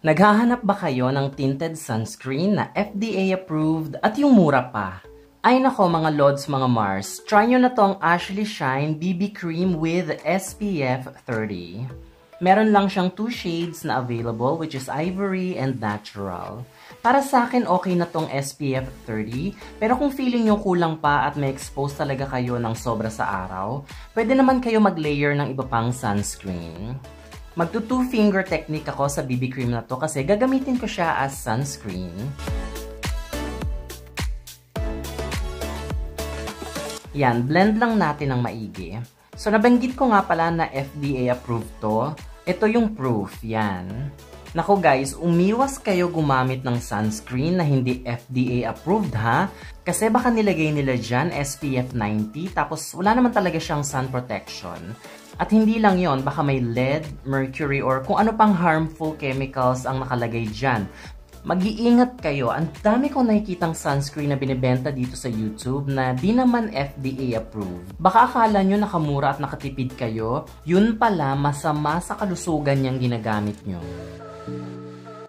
Naghahanap ba kayo ng tinted sunscreen na FDA approved at yung mura pa? Ay nako mga Lods, mga Mars, try nyo na tong Ashley Shine BB Cream with SPF 30. Meron lang siyang 2 shades na available, which is Ivory and Natural. Para sa akin, okay na tong SPF 30, pero kung feeling nyo kulang pa at may expose talaga kayo ng sobra sa araw, pwede naman kayo mag-layer ng iba pang sunscreen. Magto 2-finger technique ako sa BB cream na to kasi gagamitin ko siya as sunscreen. Yan, blend lang natin ng maigi. So nabanggit ko nga pala na FDA approved to. Ito yung proof, yan. Naku guys, umiwas kayo gumamit ng sunscreen na hindi FDA approved ha. Kasi baka nilagay nila dyan SPF 90 tapos wala naman talaga siyang sun protection. At hindi lang yon, baka may lead, mercury, or kung ano pang harmful chemicals ang nakalagay dyan. Mag-iingat kayo. Ang dami kong nakikitang sunscreen na binibenta dito sa YouTube na di naman FDA approved. Baka akala nyo nakamura at nakatipid kayo, yun pala masama sa kalusugan niyang ginagamit nyo.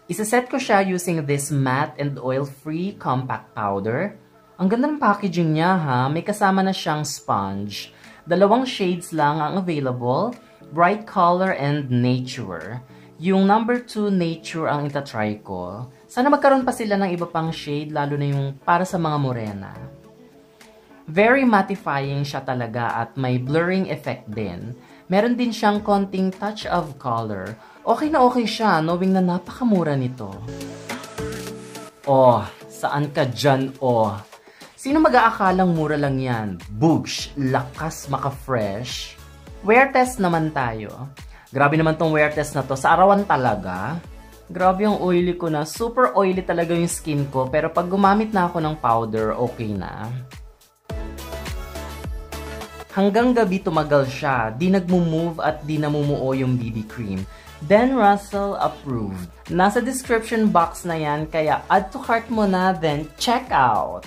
Isa-set ko siya using this matte and oil-free compact powder. Ang ganda ng packaging niya ha, may kasama na siyang sponge. 2 shades lang ang available, Bright Color and Nature. Yung number 2 Nature ang itatry ko. Sana magkaroon pa sila ng iba pang shade, lalo na yung para sa mga morena. Very mattifying siya talaga at may blurring effect din. Meron din siyang konting touch of color. Okay na okay siya, knowing na napakamura nito. Oh, saan ka dyan, oh? Sino mag-aakalang mura lang yan? Boosh! Lakas maka-fresh. Wear test naman tayo. Grabe naman tong wear test na to. Sa arawan talaga. Grabe yung oily ko na. Super oily talaga yung skin ko. Pero pag gumamit na ako ng powder, okay na. Hanggang gabi tumagal siya. Di nagmo-move at di namumuo yung BB cream. Ben Russell approved. Nasa description box na yan. Kaya add to cart mo na, then check out!